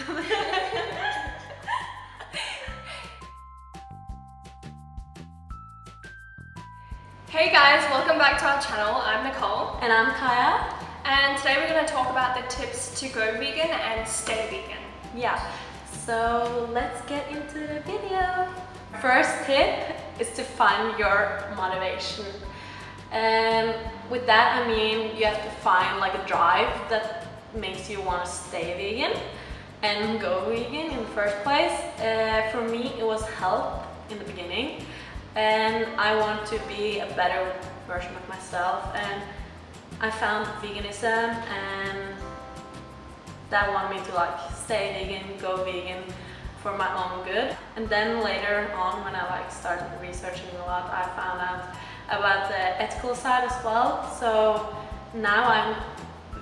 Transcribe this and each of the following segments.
Hey guys, welcome back to our channel. I'm Nicole. And I'm Kaja. And today we're going to talk about the tips to go vegan and stay vegan. Yeah, so let's get into the video. First tip is to find your motivation. And with that I mean you have to find like a drive that makes you want to stay vegan and go vegan in the first place. For me it was health in the beginning, and I want to be a better version of myself, and I found veganism, and that wanted me to like stay vegan, go vegan for my own good. And then later on, when I like started researching a lot, I found out about the ethical side as well. So now I'm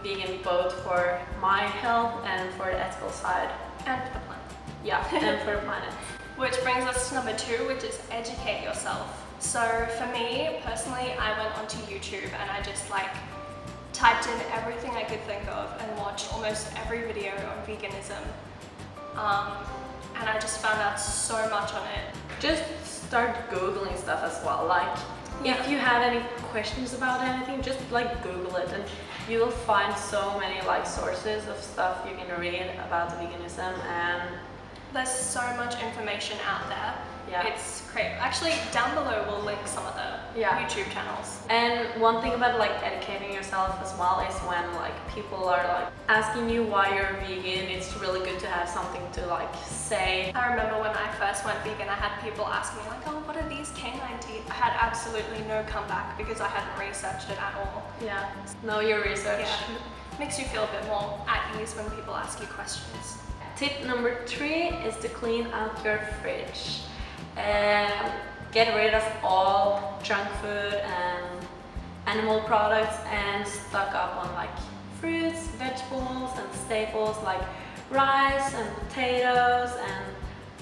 vegan both for my health and for the ethical side. And for the planet. Yeah, and for the planet. Which brings us to number 2, which is educate yourself. So for me, personally, I went onto YouTube and I just like typed in everything I could think of and watched almost every video on veganism. And I just found out so much on it. Just start Googling stuff as well. Like, if you have any questions about anything, just like Google it, and you will find so many like sources of stuff you can read about veganism, and there's so much information out there. Yeah. It's great. Actually, down below we'll link some of the YouTube channels. And one thing about like educating yourself as well is when like people are like asking you why you're vegan, it's really good to have something to like say. I remember when I first went vegan, I had people ask me like, oh, what are these canine teeth? I had absolutely no comeback because I hadn't researched it at all. Yeah, know your research. Yeah. Makes you feel a bit more at ease when people ask you questions. Tip number 3 is to clean out your fridge. And get rid of all junk food and animal products and stock up on like fruits, vegetables and staples like rice and potatoes and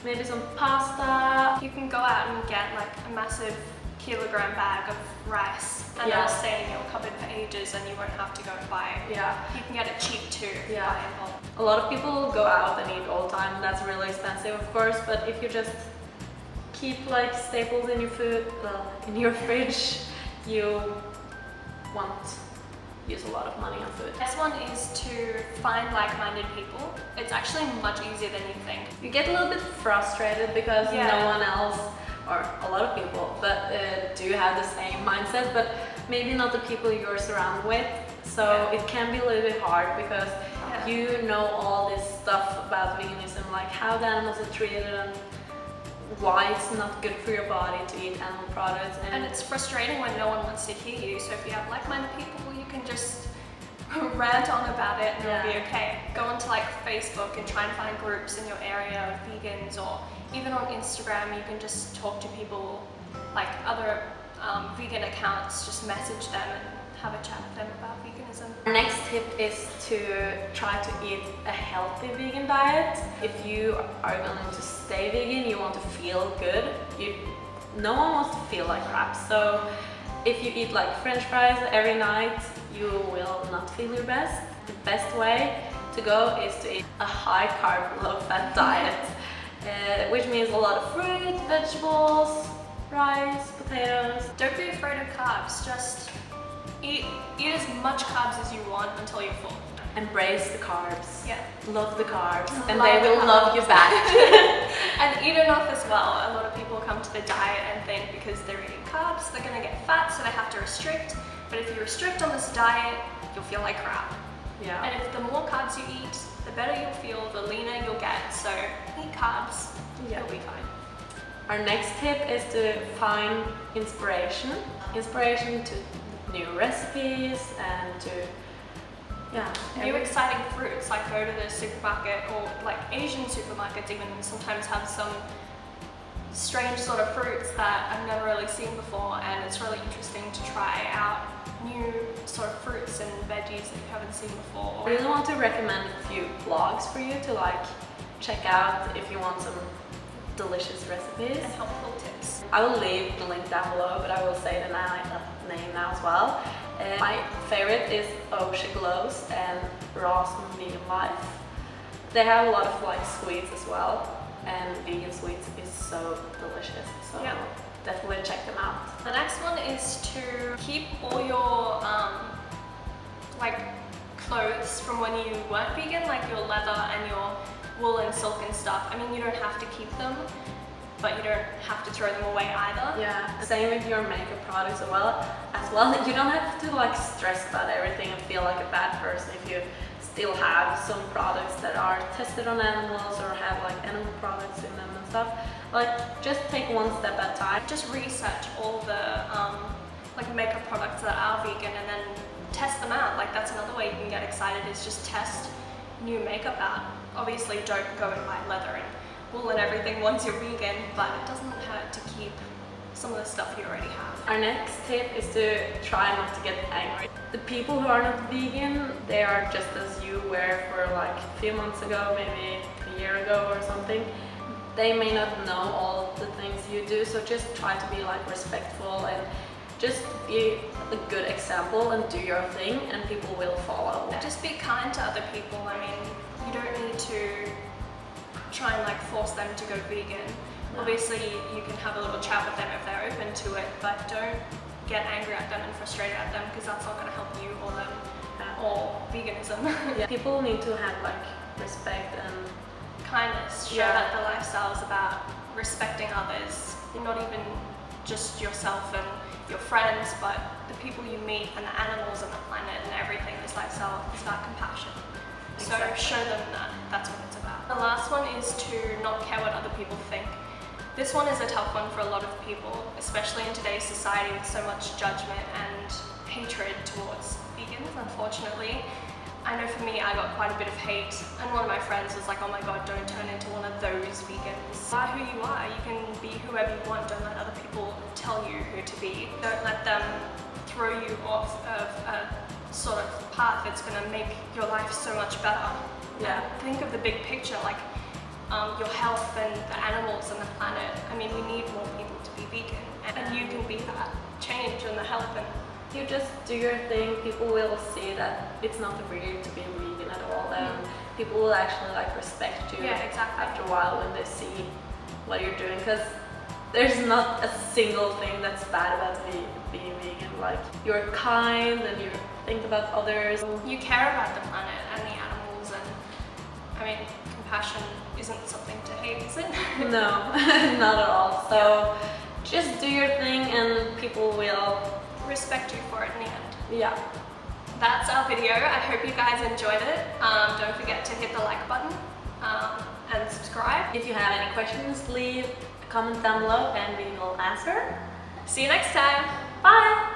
maybe some pasta. You can go out and get like a massive kilogram bag of rice and it'll stay in your cupboard for ages and you won't have to go and buy it. Yeah. You can get it cheap too if you buy it bulk. A lot of people go out and eat all the time. That's really expensive, of course, but if you just keep like staples in your food, in your fridge, you won't use a lot of money on food. Next one is to find like-minded people. It's actually much easier than you think. You get a little bit frustrated because no one else, or a lot of people, but do have the same mindset, but maybe not the people you're surrounded with. So it can be a little bit hard because you know all this stuff about veganism, like how the animals are treated and why it's not good for your body to eat animal products. And it's frustrating when no one wants to hear you, so if you have like-minded people, you can just rant on about it and it'll be okay. Go onto like Facebook and try and find groups in your area of vegans, or even on Instagram you can just talk to people like other vegan accounts, just message them and have a chat with them about veganism. Our next tip is to try to eat a healthy vegan diet. If you are going to stay vegan, you want to feel good. No one wants to feel like crap. So if you eat like French fries every night, you will not feel your best. The best way to go is to eat a high carb, low fat diet, which means a lot of fruit, vegetables, rice, potatoes. Don't be afraid of carbs, just eat as much carbs as you want until you're full. Embrace the carbs. Yeah. Love the carbs. And they will love you back. And eat enough as well. A lot of people come to the diet and think because they're eating carbs, they're going to get fat, so they have to restrict. But if you restrict on this diet, you'll feel like crap. Yeah. And if the more carbs you eat, the better you'll feel, the leaner you'll get. So eat carbs, you'll be fine. Our next tip is to find inspiration. Inspiration to new recipes and to new exciting fruits. Like go to the supermarket, or like Asian supermarkets even sometimes have some strange sort of fruits that I've never really seen before, and it's really interesting to try out new sort of fruits and veggies that you haven't seen before. I really want to recommend a few blogs for you to like check out if you want some delicious recipes and helpful tips. I will leave the link down below, but I will say the name now as well. My favorite is Oh She Glows and Raw Vegan Life. They have a lot of like sweets as well, and vegan sweets is so delicious. So yeah. definitely check them out. The next one is to keep all your like clothes from when you weren't vegan, like your leather and your wool and silk and stuff. I mean, you don't have to keep them, but you don't have to throw them away either. Yeah, same with your makeup products as well. You don't have to like stress about everything and feel like a bad person if you still have some products that are tested on animals or have like animal products in them and stuff. Like, just take one step at a time. Just research all the like makeup products that are vegan and then test them out. Like, that's another way you can get excited, is just test new makeup out. Obviously don't go and buy leather and wool and everything once you're vegan, but it doesn't hurt to keep some of the stuff you already have. Our next tip is to try not to get angry. The people who are not vegan, they are just as you were for like a few months ago, maybe a year ago or something. They may not know all the things you do, so just try to be like respectful and just be a good example and do your thing, and people will follow. Just be kind to other people. I mean, you don't need to try and like force them to go vegan. No. Obviously you can have a little chat with them if they're open to it, but don't get angry at them and frustrated at them, because that's not going to help you or them or veganism. Yeah. People need to have like respect and kindness. Show that the lifestyle is about respecting others, not even just yourself and your friends, but the people you meet and the animals and the planet and everything. This lifestyle is about compassion. Exactly. So show them that that's what it's about. The last one is to not care what other people think. This one is a tough one for a lot of people, especially in today's society with so much judgment and hatred towards vegans, unfortunately. I know for me, I got quite a bit of hate, and one of my friends was like, oh my god, don't turn into one of those vegans. Be who you are. You can be whoever you want. Don't let other people tell you who to be. Don't let them throw you off of a sort of path that's going to make your life so much better. Yeah. And think of the big picture, like your health and the animals and the planet. I mean, we need more people to be vegan, and you can be that change and the help. And you just do your thing. People will see that it's not weird to be vegan at all, and people will actually like respect you. Yeah, exactly. After a while when they see what you're doing, because there's not a single thing that's bad about being vegan. Like, you're kind and you think about others. You care about the planet and the animals, and I mean, compassion isn't something to hate, is it? No, not at all. So just do your thing and people will respect you for it in the end. Yeah. That's our video. I hope you guys enjoyed it. Don't forget to hit the like button and subscribe. If you have any questions, leave a comment down below and we will answer. See you next time. Bye!